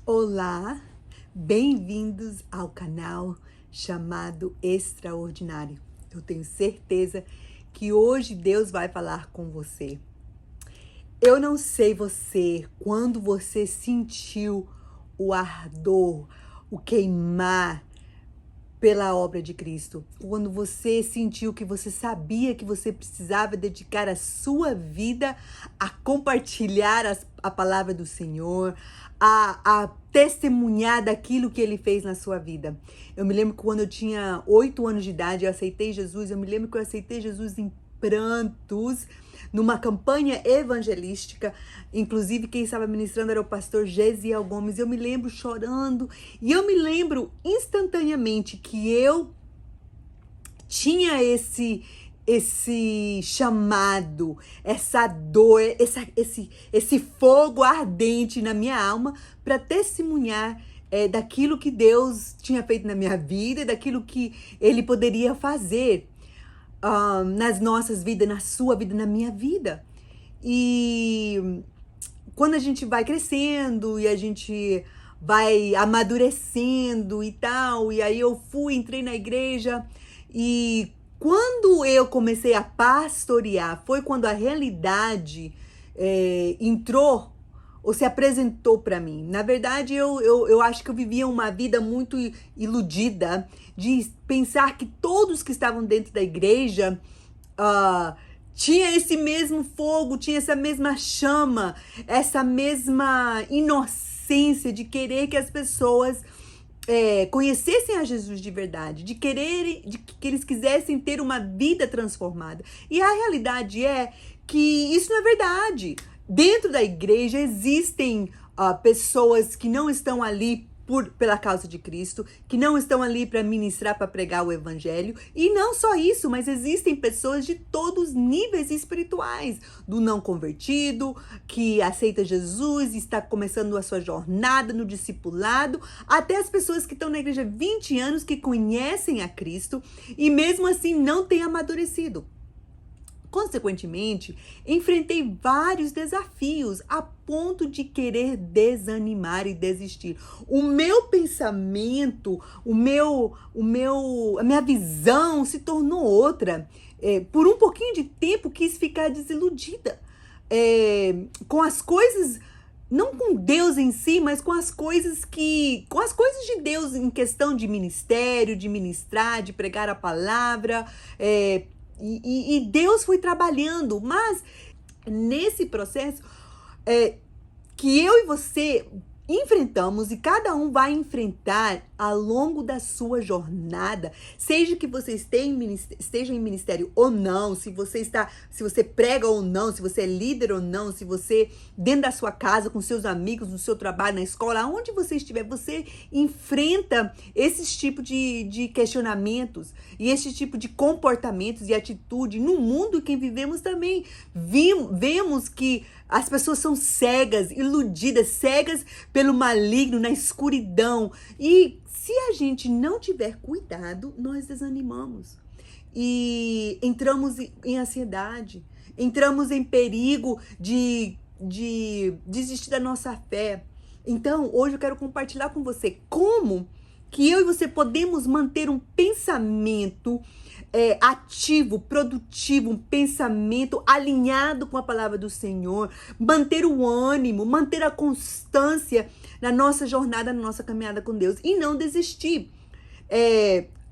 Olá, bem-vindos ao canal chamado Extraordinário. Eu tenho certeza que hoje Deus vai falar com você. Eu não sei você, quando você sentiu o ardor, o queimar pela obra de Cristo, quando você sentiu que você sabia que você precisava dedicar a sua vida a compartilhar a palavra do Senhor, a testemunhar daquilo que Ele fez na sua vida. Eu me lembro que quando eu tinha 8 anos de idade, eu aceitei Jesus. Eu me lembro que eu aceitei Jesus em prantos, numa campanha evangelística. Inclusive, quem estava ministrando era o pastor Gesiel Gomes. Eu me lembro chorando e eu me lembro instantaneamente que eu tinha esse chamado, essa dor, esse fogo ardente na minha alma para testemunhar daquilo que Deus tinha feito na minha vida, daquilo que Ele poderia fazer nas nossas vidas, na sua vida, na minha vida. E quando a gente vai crescendo e a gente vai amadurecendo e tal, e aí eu entrei na igreja e quando eu comecei a pastorear, foi quando a realidade entrou ou se apresentou para mim. Na verdade, eu acho que eu vivia uma vida muito iludida de pensar que todos que estavam dentro da igreja tinha esse mesmo fogo, tinha essa mesma chama, essa mesma inocência de querer que as pessoas conhecessem a Jesus de verdade, de que eles quisessem ter uma vida transformada. E a realidade é que isso não é verdade. Dentro da igreja existem pessoas que não estão ali pela causa de Cristo, que não estão ali para ministrar, para pregar o evangelho. E não só isso, mas existem pessoas de todos os níveis espirituais, do não convertido, que aceita Jesus e está começando a sua jornada no discipulado, até as pessoas que estão na igreja há 20 anos, que conhecem a Cristo e mesmo assim não têm amadurecido. Consequentemente, enfrentei vários desafios a ponto de querer desanimar e desistir. O meu pensamento, a minha visão se tornou outra. Por um pouquinho de tempo quis ficar desiludida com as coisas, não com Deus em si, mas com as coisas de Deus em questão de ministério, de ministrar, de pregar a palavra. E Deus foi trabalhando, mas nesse processo que eu e você enfrentamos e cada um vai enfrentar ao longo da sua jornada, seja que você esteja em ministério ou não, se você prega ou não, se você é líder ou não, se você dentro da sua casa, com seus amigos, no seu trabalho, na escola, onde você estiver, você enfrenta esses tipos de questionamentos e esse tipo de comportamentos e atitude no mundo em que vivemos também. Vemos que as pessoas são cegas, iludidas, cegas pelo maligno, na escuridão. E se a gente não tiver cuidado, nós desanimamos. E entramos em ansiedade, entramos em perigo de desistir da nossa fé. Então, hoje eu quero compartilhar com você como que eu e você podemos manter um pensamento ativo, produtivo, um pensamento alinhado com a palavra do Senhor, manter o ânimo, manter a constância na nossa jornada, na nossa caminhada com Deus e não desistir.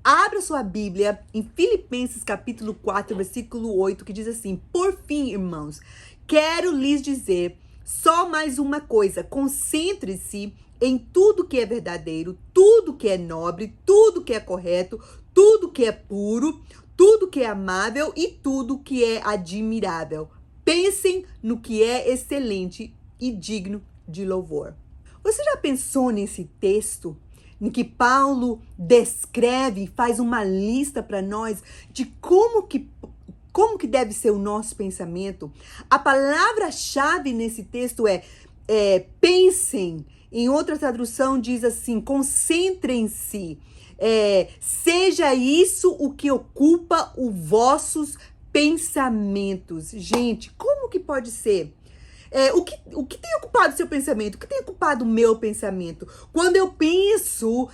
Abra sua Bíblia em Filipenses capítulo 4, versículo 8, que diz assim: por fim, irmãos, quero lhes dizer só mais uma coisa: concentre-se em tudo que é verdadeiro, tudo que é nobre, tudo que é correto, tudo que é puro, tudo que é amável e tudo que é admirável. Pensem no que é excelente e digno de louvor. Você já pensou nesse texto em que Paulo descreve e faz uma lista para nós de como que deve ser o nosso pensamento? A palavra-chave nesse texto é pensem. Em outra tradução diz assim: concentrem-se. Seja isso o que ocupa os vossos pensamentos. Gente, como que pode ser? O que tem ocupado o seu pensamento? O que tem ocupado o meu pensamento? Quando eu penso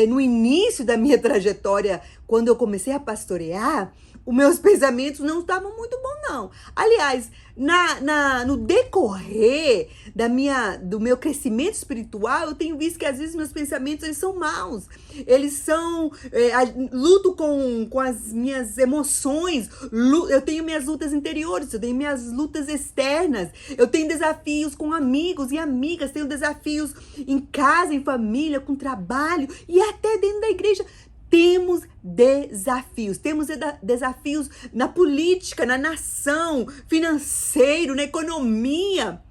no início da minha trajetória, quando eu comecei a pastorear, os meus pensamentos não estavam muito bons, não. Aliás, no decorrer do meu crescimento espiritual, eu tenho visto que às vezes meus pensamentos eles são maus. Eles são... luto com as minhas emoções. Eu tenho minhas lutas interiores, eu tenho minhas lutas externas. Eu tenho desafios com amigos e amigas, tenho desafios em casa, em família, com trabalho e até dentro da igreja. Temos desafios na política, na nação, financeiro, na economia.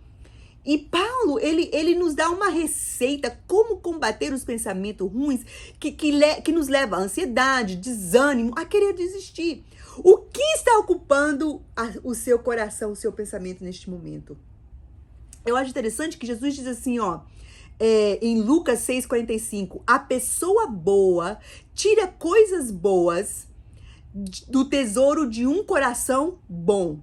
E Paulo, ele nos dá uma receita como combater os pensamentos ruins que nos leva à ansiedade, desânimo, a querer desistir. O que está ocupando o seu coração, o seu pensamento neste momento? Eu acho interessante que Jesus diz assim, ó, em Lucas 6,45, a pessoa boa tira coisas boas do tesouro de um coração bom.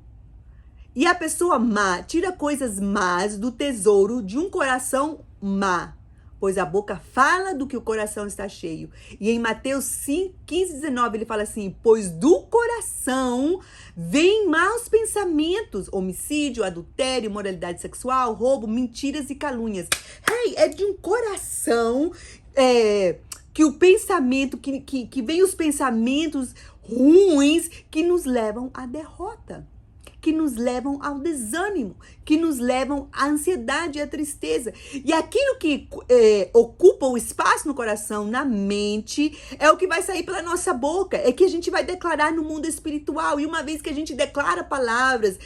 E a pessoa má tira coisas más do tesouro de um coração má. Pois a boca fala do que o coração está cheio. E em Mateus 15:19 ele fala assim, pois do coração vêm maus pensamentos, homicídio, adultério, imoralidade sexual, roubo, mentiras e calúnias. É de um coração que o pensamento, que vem os pensamentos ruins que nos levam à derrota, que nos levam ao desânimo, que nos levam à ansiedade e à tristeza. E aquilo que ocupa o espaço no coração, na mente, é o que vai sair pela nossa boca, é que a gente vai declarar no mundo espiritual. E uma vez que a gente declara palavras,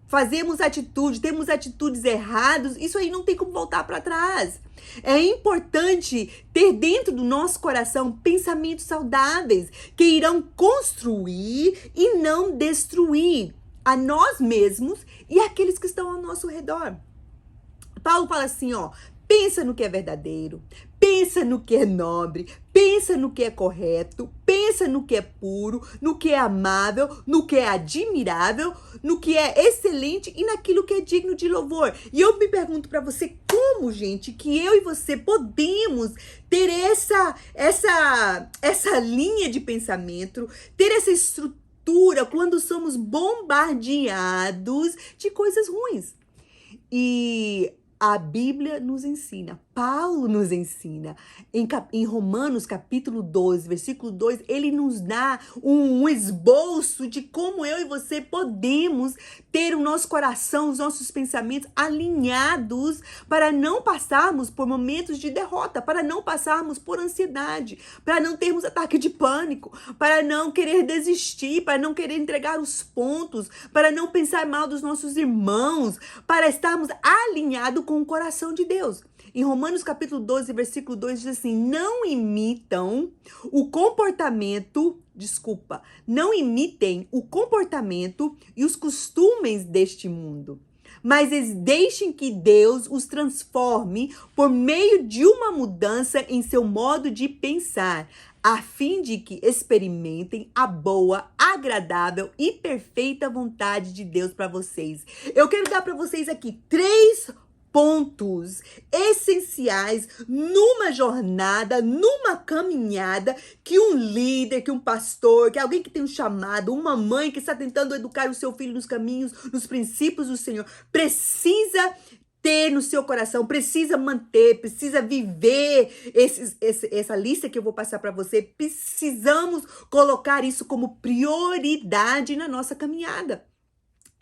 fazemos atitude, temos atitudes erradas, isso aí não tem como voltar para trás. É importante ter dentro do nosso coração pensamentos saudáveis que irão construir e não destruir a nós mesmos e aqueles que estão ao nosso redor. Paulo fala assim, ó, pensa no que é verdadeiro, pensa no que é nobre, pensa no que é correto, pensa no que é puro, no que é amável, no que é admirável, no que é excelente e naquilo que é digno de louvor. E eu me pergunto para você, como, gente, que eu e você podemos ter essa linha de pensamento, ter essa estrutura quando somos bombardeados de coisas ruins. E a Bíblia nos ensina, Paulo nos ensina, em Romanos capítulo 12, versículo 2, ele nos dá um esboço de como eu e você podemos ter o nosso coração, os nossos pensamentos alinhados para não passarmos por momentos de derrota, para não passarmos por ansiedade, para não termos ataque de pânico, para não querer desistir, para não querer entregar os pontos, para não pensar mal dos nossos irmãos, para estarmos alinhados com o coração de Deus. Em Romanos capítulo 12, versículo 2 diz assim, não imitem o comportamento e os costumes deste mundo, mas deixem que Deus os transforme por meio de uma mudança em seu modo de pensar, a fim de que experimentem a boa, agradável e perfeita vontade de Deus para vocês. Eu quero dar para vocês aqui 3 pontos essenciais numa jornada, numa caminhada que um líder, que um pastor, que alguém que tem um chamado, uma mãe que está tentando educar o seu filho nos caminhos, nos princípios do Senhor, precisa ter no seu coração, precisa manter, precisa viver essa lista que eu vou passar para você. Precisamos colocar isso como prioridade na nossa caminhada.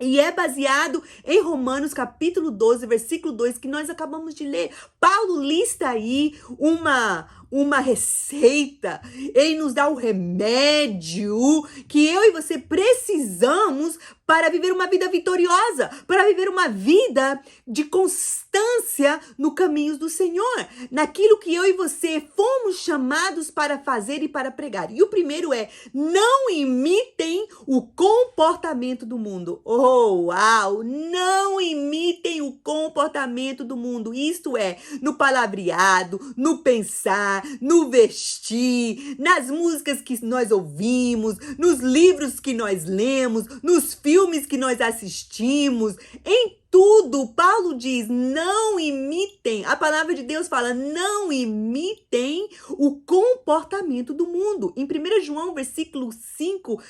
E é baseado em Romanos capítulo 12, versículo 2, que nós acabamos de ler. Paulo lista aí uma receita, ele nos dá o remédio que eu e você precisamos para viver uma vida vitoriosa, para viver uma vida de constância no caminho do Senhor, naquilo que eu e você fomos chamados para fazer e para pregar. E o primeiro é, não imitem o comportamento do mundo. Oh, uau! Não imitem o comportamento do mundo. Isto é, no palavreado, no pensar, falar, no vestir, nas músicas que nós ouvimos, nos livros que nós lemos, nos filmes que nós assistimos, em tudo. Paulo diz, não imitem. A palavra de Deus fala, não imitem o comportamento do mundo. Em 1 João, versículo 5,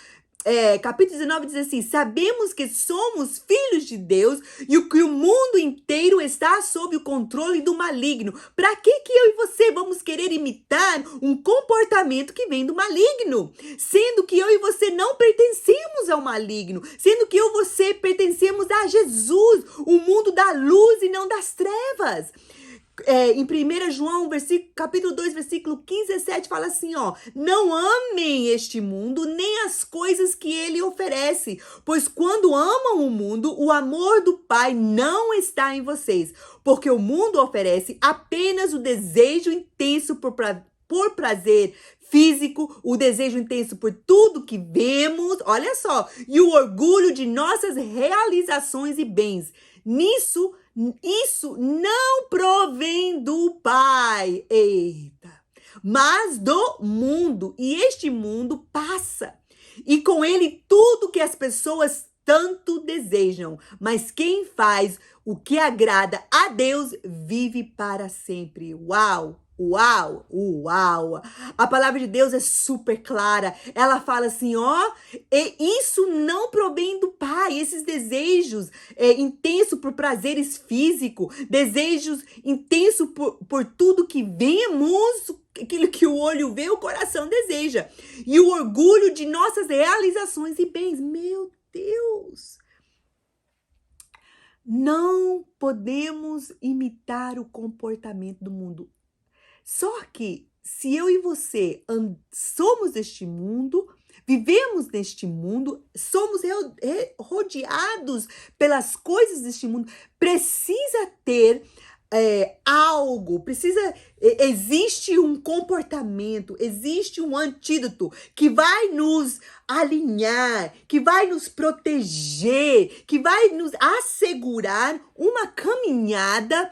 capítulo 19 diz assim, sabemos que somos filhos de Deus e que o mundo inteiro está sob o controle do maligno. Para que eu e você vamos querer imitar um comportamento que vem do maligno? Sendo que eu e você não pertencemos ao maligno, sendo que eu e você pertencemos a Jesus, o mundo da luz e não das trevas. Em 1 João, capítulo 2, versículo 15 a 17, fala assim, ó, não amem este mundo, nem as coisas que ele oferece, pois quando amam o mundo, o amor do Pai não está em vocês, porque o mundo oferece apenas o desejo intenso por prazer físico, o desejo intenso por tudo que vemos, olha só, e o orgulho de nossas realizações e bens. Isso não provém do Pai, mas do mundo. E este mundo passa. E com ele tudo que as pessoas tanto desejam. Mas quem faz o que agrada a Deus vive para sempre. Uau! Uau, uau! A palavra de Deus é super clara. Ela fala assim, ó, e isso não provém do Pai. Esses desejos intensos por prazeres físicos, desejos intensos por tudo que vemos, aquilo que o olho vê, o coração deseja. E o orgulho de nossas realizações e bens. Meu Deus! Não podemos imitar o comportamento do mundo. Só que se eu e você somos deste mundo, vivemos neste mundo, somos rodeados pelas coisas deste mundo, precisa ter algo, existe um comportamento, existe um antídoto que vai nos alinhar, que vai nos proteger, que vai nos assegurar uma caminhada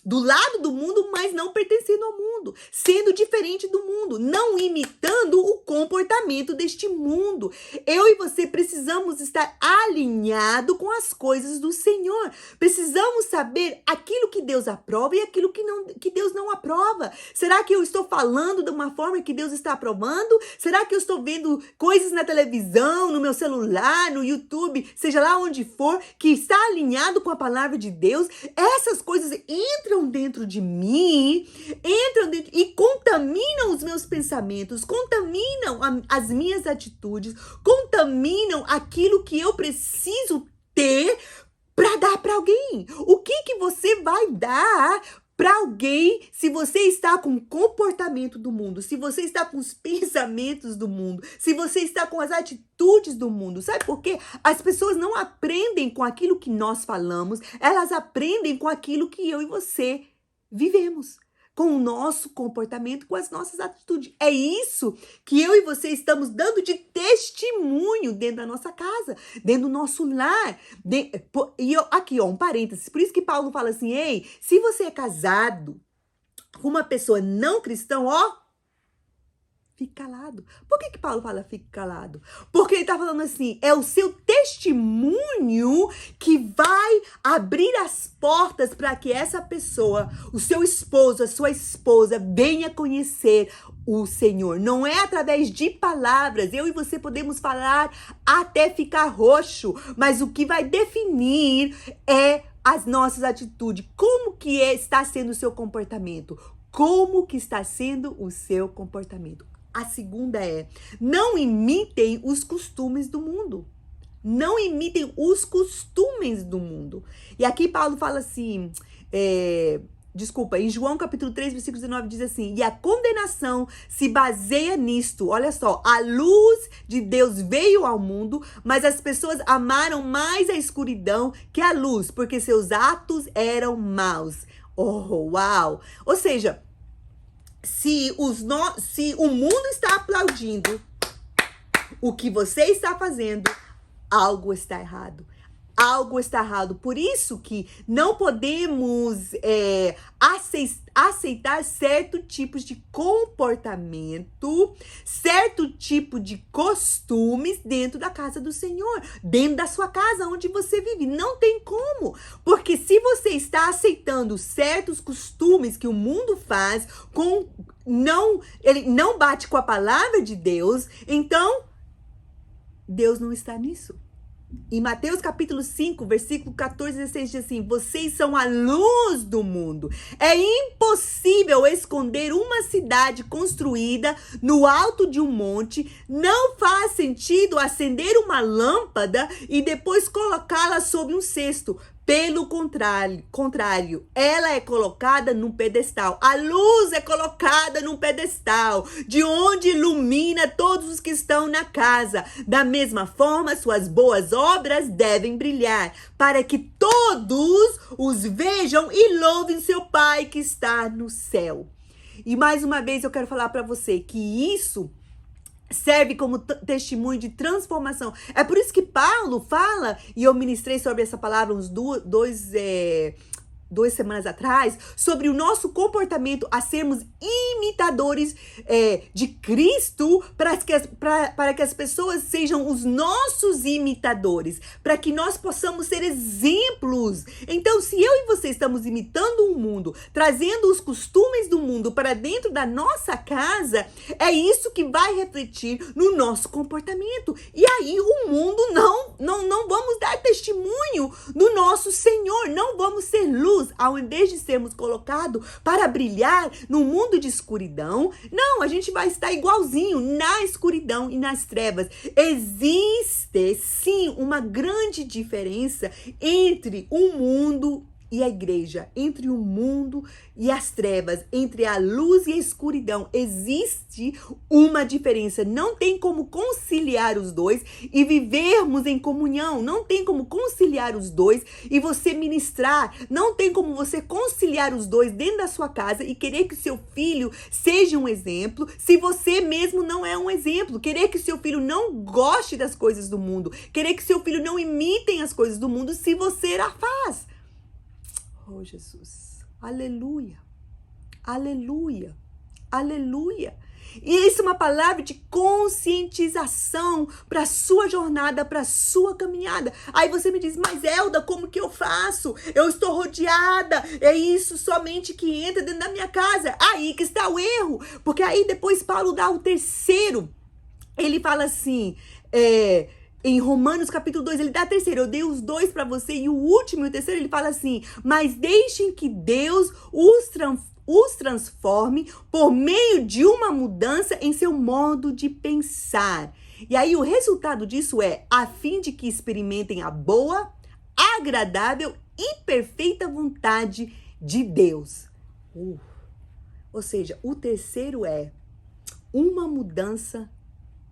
do lado do mundo, mas não pertencendo ao mundo, sendo diferente do mundo, não imitando o comportamento deste mundo. Eu e você precisamos estar alinhado com as coisas do Senhor. Precisamos saber aquilo que Deus aprova e aquilo que Deus não aprova. Será que eu estou falando de uma forma que Deus está aprovando? Será que eu estou vendo coisas na televisão, no meu celular, no YouTube, seja lá onde for, que está alinhado com a palavra de Deus? Essas coisas entram dentro de mim, e contaminam os meus pensamentos, contaminam as minhas atitudes, contaminam aquilo que eu preciso ter para dar para alguém. O que você vai dar para alguém se você está com o comportamento do mundo, se você está com os pensamentos do mundo, se você está com as atitudes do mundo? Sabe por quê? As pessoas não aprendem com aquilo que nós falamos, elas aprendem com aquilo que eu e você vivemos, com o nosso comportamento, com as nossas atitudes. É isso que eu e você estamos dando de testemunho dentro da nossa casa, dentro do nosso lar. Aqui, ó, um parênteses. Por isso que Paulo fala assim, ei, se você é casado com uma pessoa não cristã, ó, fique calado. Por que Paulo fala fique calado? Porque ele está falando assim, é o seu testemunho que vai abrir as portas para que essa pessoa, o seu esposo, a sua esposa, venha conhecer o Senhor. Não é através de palavras. Eu e você podemos falar até ficar roxo, mas o que vai definir é as nossas atitudes. Como que está sendo o seu comportamento? Como que está sendo o seu comportamento? A segunda não imitem os costumes do mundo. Não imitem os costumes do mundo. E aqui Paulo fala assim, em João capítulo 3, versículo 19, diz assim, e a condenação se baseia nisto. Olha só, a luz de Deus veio ao mundo, mas as pessoas amaram mais a escuridão que a luz, porque seus atos eram maus. Oh, uau! Ou seja, se o mundo está aplaudindo o que você está fazendo, algo está errado. algo está errado. Por isso que não podemos aceitar certo tipos de comportamento, certo tipo de costumes dentro da casa do Senhor, dentro da sua casa onde você vive. Não tem como, porque se você está aceitando certos costumes que o mundo faz, ele não bate com a palavra de Deus, então Deus não está nisso. Em Mateus capítulo 5, versículo 14 e 16 diz assim: vocês são a luz do mundo. É impossível esconder uma cidade construída no alto de um monte. Não faz sentido acender uma lâmpada e depois colocá-la sob um cesto. Pelo contrário, ela é colocada num pedestal. A luz é colocada num pedestal, de onde ilumina todos os que estão na casa. Da mesma forma, suas boas obras devem brilhar, para que todos os vejam e louvem seu Pai que está no céu. E mais uma vez eu quero falar para você que isso serve como testemunho de transformação. É por isso que Paulo fala, e eu ministrei sobre essa palavra uns duas semanas atrás, sobre o nosso comportamento a sermos imitadores de Cristo, para que as pessoas sejam os nossos imitadores, para que nós possamos ser exemplos. Então, se eu e você estamos imitando o mundo, trazendo os costumes do mundo para dentro da nossa casa, é isso que vai refletir no nosso comportamento. E aí o mundo não vamos dar testemunho do nosso Senhor, não vamos ser luz, ao invés de sermos colocados para brilhar no mundo de escuridão. Não, a gente vai estar igualzinho na escuridão e nas trevas. Existe sim uma grande diferença entre o mundo e a igreja, entre o mundo e as trevas, entre a luz e a escuridão. Existe uma diferença. Não tem como conciliar os dois e vivermos em comunhão. Não tem como conciliar os dois e você ministrar. Não tem como você conciliar os dois dentro da sua casa e querer que seu filho seja um exemplo, se você mesmo não é um exemplo. Querer que seu filho não goste das coisas do mundo. Querer que seu filho não imitem as coisas do mundo, se você a faz. Oh, Jesus. Aleluia. Aleluia. Aleluia. E isso é uma palavra de conscientização para a sua jornada, para a sua caminhada. Aí você me diz, mas Elda, como que eu faço? Eu estou rodeada. É isso somente que entra dentro da minha casa. Aí que está o erro. Porque aí depois Paulo dá o terceiro. Ele fala assim, em Romanos capítulo 2, ele dá a terceira. Eu dei os dois para você e o último e o terceiro, ele fala assim: mas deixem que Deus os transforme por meio de uma mudança em seu modo de pensar. E aí o resultado disso é a fim de que experimentem a boa, agradável e perfeita vontade de Deus. Ou seja, o terceiro é uma mudança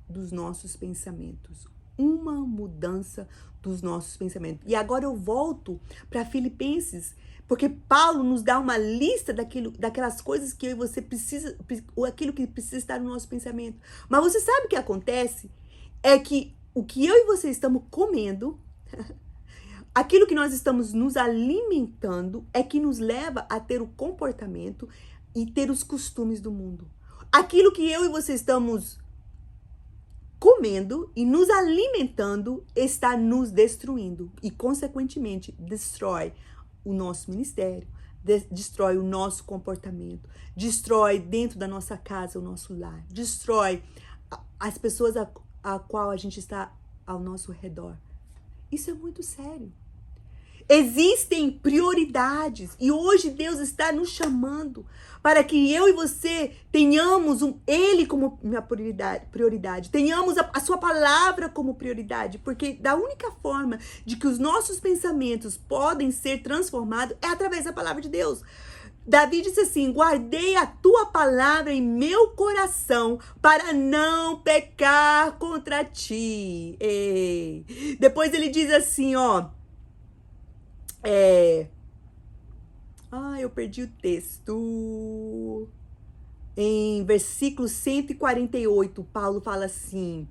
dos nossos pensamentos. Uma mudança dos nossos pensamentos. E agora eu volto para Filipenses, porque Paulo nos dá uma lista daquelas coisas que eu e você precisa, ou aquilo que precisa estar no nosso pensamento. Mas você sabe o que acontece? É que o que eu e você estamos comendo, aquilo que nós estamos nos alimentando, é que nos leva a ter o comportamento e ter os costumes do mundo. Aquilo que eu e você estamos comendo e nos alimentando está nos destruindo e, consequentemente, destrói o nosso ministério, destrói o nosso comportamento, destrói dentro da nossa casa o nosso lar, destrói as pessoas a qual a gente está ao nosso redor. Isso é muito sério. Existem prioridades e hoje Deus está nos chamando para que eu e você tenhamos Ele como minha prioridade, tenhamos a sua palavra como prioridade, porque da única forma de que os nossos pensamentos podem ser transformados é através da palavra de Deus. Davi disse assim: guardei a tua palavra em meu coração para não pecar contra ti. Depois ele diz assim, eu perdi o texto. Em versículo 148, Paulo fala assim: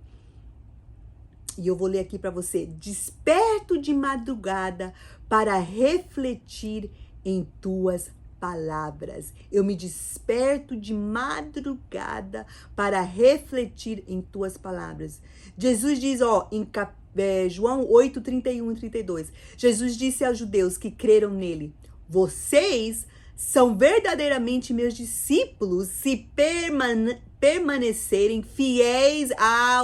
E eu vou ler aqui para você. Desperto de madrugada para refletir em tuas palavras. Eu me desperto de madrugada para refletir em tuas palavras. Jesus diz, em João 8, 31 e 32. Jesus disse aos judeus que creram nele: vocês são verdadeiramente meus discípulos se permanecerem fiéis a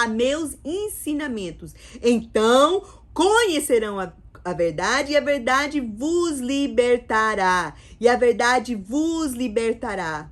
meus ensinamentos. Então conhecerão a verdade, e a verdade vos libertará. E a verdade vos libertará.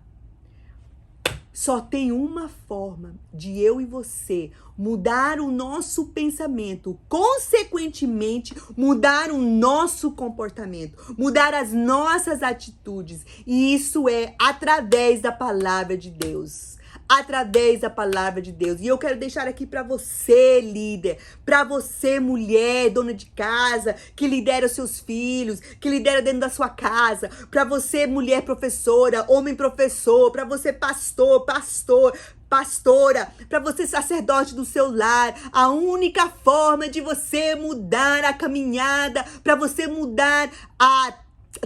Só tem uma forma de eu e você mudar o nosso pensamento, consequentemente mudar o nosso comportamento, mudar as nossas atitudes. E isso é através da palavra de Deus. Através da palavra de Deus. E eu quero deixar aqui para você, líder, para você, mulher, dona de casa, que lidera os seus filhos, que lidera dentro da sua casa, para você, mulher professora, homem professor, para você, pastora, para você, sacerdote do seu lar. A única forma de você mudar a caminhada, para você mudar a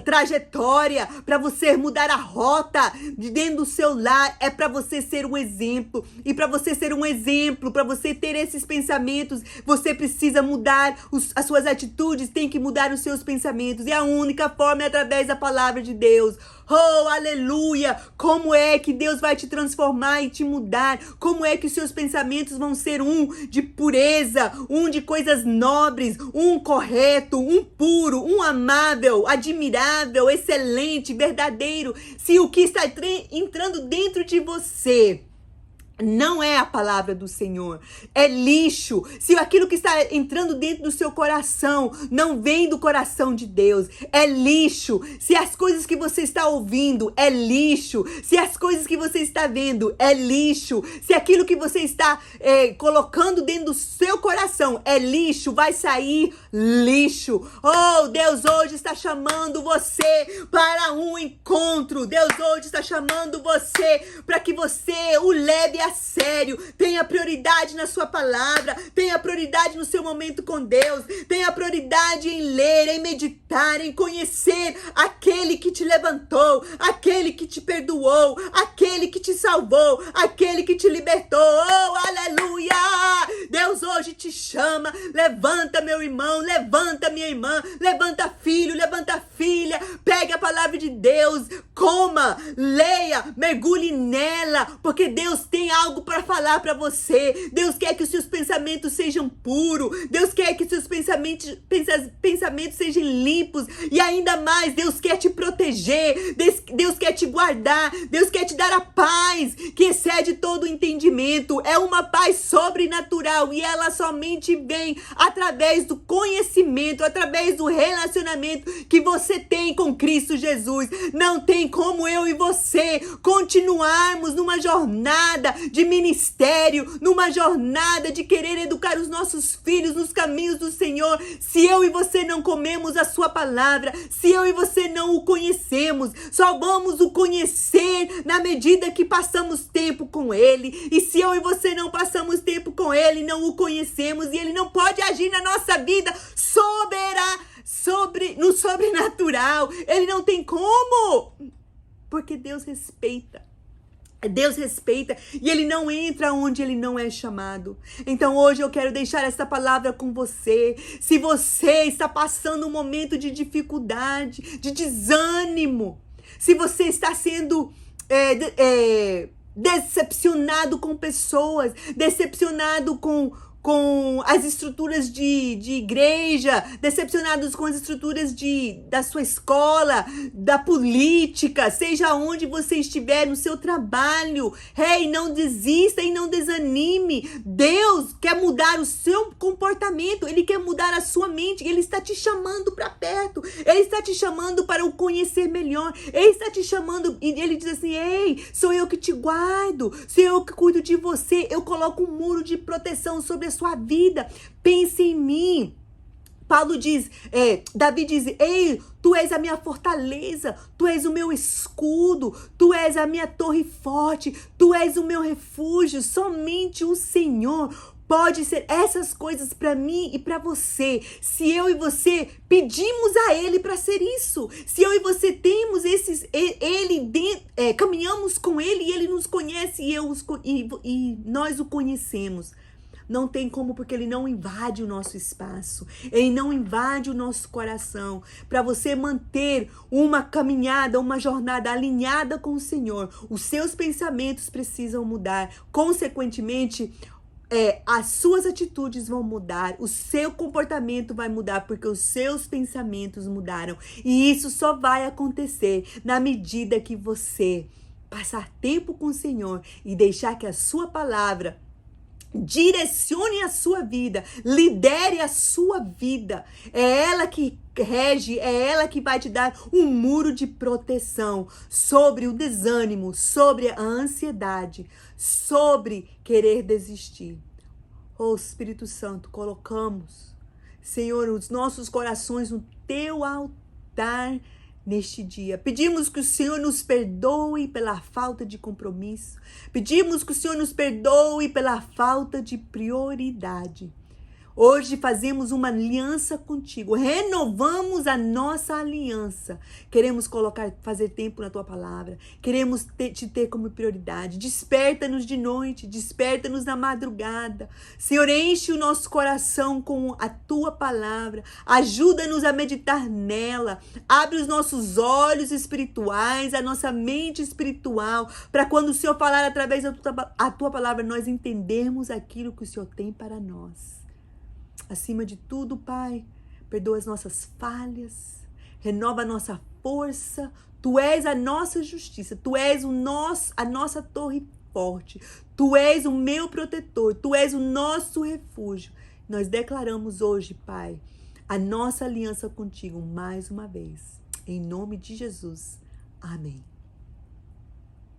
trajetória, para você mudar a rota de dentro do seu lar, é para você ser um exemplo. E para você ser um exemplo, para você ter esses pensamentos, você precisa mudar as suas atitudes, tem que mudar os seus pensamentos. E a única forma é através da palavra de Deus. Oh, aleluia! Como é que Deus vai te transformar e te mudar? Como é que os seus pensamentos vão ser um de pureza, um de coisas nobres, um correto, um puro, um amável, admirável, excelente, verdadeiro? Se o que está entrando dentro de você não é a palavra do Senhor, é lixo. Se aquilo que está entrando dentro do seu coração não vem do coração de Deus, é lixo. Se as coisas que você está ouvindo é lixo, se as coisas que você está vendo é lixo, se aquilo que você está colocando dentro do seu coração é lixo, vai sair lixo. Oh, Deus hoje está chamando você para um encontro. Deus hoje está chamando você para que você o leve a sério, tenha prioridade na sua palavra, tenha prioridade no seu momento com Deus, tenha prioridade em ler, em meditar, em conhecer aquele que te levantou, aquele que te perdoou, aquele que te salvou, aquele que te libertou. Oh, aleluia! Deus hoje te chama. Levanta, meu irmão, levanta, minha irmã, levanta, filho, levanta, filha, pegue a palavra de Deus, coma, leia, mergulhe nela, porque Deus tem algo para falar para você. Deus quer que os seus pensamentos sejam puros. Deus quer que os seus pensamentos sejam limpos. E ainda mais, Deus quer te proteger. Deus quer te guardar. Deus quer te dar a paz que excede todo o entendimento. É uma paz sobrenatural e ela somente vem através do conhecimento, através do relacionamento que você tem com Cristo Jesus. Não tem como eu e você continuarmos numa jornada de ministério, numa jornada de querer educar os nossos filhos nos caminhos do Senhor, se eu e você não comemos a sua palavra, se eu e você não o conhecemos. Só vamos o conhecer na medida que passamos tempo com Ele. E se eu e você não passamos tempo com Ele, não o conhecemos, e Ele não pode agir na nossa vida no sobrenatural. Ele não tem como, porque Deus respeita. Deus respeita e Ele não entra onde Ele não é chamado. Então hoje eu quero deixar essa palavra com você. Se você está passando um momento de dificuldade, de desânimo, se você está sendo decepcionado com pessoas, decepcionado com as estruturas de igreja, decepcionados com as estruturas da sua escola, da política, seja onde você estiver, no seu trabalho. Ei, não desista e não desanime. Deus quer mudar o seu comportamento, Ele quer mudar a sua mente, Ele está te chamando para perto, Ele está te chamando para o conhecer melhor, Ele está te chamando e Ele diz assim: ei, sou eu que te guardo, sou eu que cuido de você, eu coloco um muro de proteção sobre a sua vida, pense em mim. Davi diz: ei, tu és a minha fortaleza, tu és o meu escudo, tu és a minha torre forte, tu és o meu refúgio, somente o Senhor pode ser essas coisas para mim e para você. Se eu e você pedimos a Ele para ser isso, se eu e você temos caminhamos com Ele e Ele nos conhece e nós o conhecemos. Não tem como, porque Ele não invade o nosso espaço, Ele não invade o nosso coração. Para você manter uma caminhada, uma jornada alinhada com o Senhor, os seus pensamentos precisam mudar. Consequentemente, as suas atitudes vão mudar, o seu comportamento vai mudar, porque os seus pensamentos mudaram. E isso só vai acontecer na medida que você passar tempo com o Senhor e deixar que a sua palavra direcione a sua vida, lidere a sua vida. É ela que rege, é ela que vai te dar um muro de proteção sobre o desânimo, sobre a ansiedade, sobre querer desistir. Oh, Espírito Santo, colocamos, Senhor, os nossos corações no teu altar neste dia. Pedimos que o Senhor nos perdoe pela falta de compromisso. Pedimos que o Senhor nos perdoe pela falta de prioridade. Hoje fazemos uma aliança contigo, renovamos a nossa aliança. Queremos fazer tempo na tua palavra, queremos te ter como prioridade. Desperta-nos de noite, desperta-nos na madrugada. Senhor, enche o nosso coração com a tua palavra, ajuda-nos a meditar nela, abre os nossos olhos espirituais, a nossa mente espiritual, para quando o Senhor falar através da tua palavra, nós entendermos aquilo que o Senhor tem para nós. Acima de tudo, Pai, perdoa as nossas falhas, renova a nossa força. Tu és a nossa justiça, Tu és a nossa torre forte, Tu és o meu protetor, Tu és o nosso refúgio. Nós declaramos hoje, Pai, a nossa aliança contigo mais uma vez. Em nome de Jesus. Amém.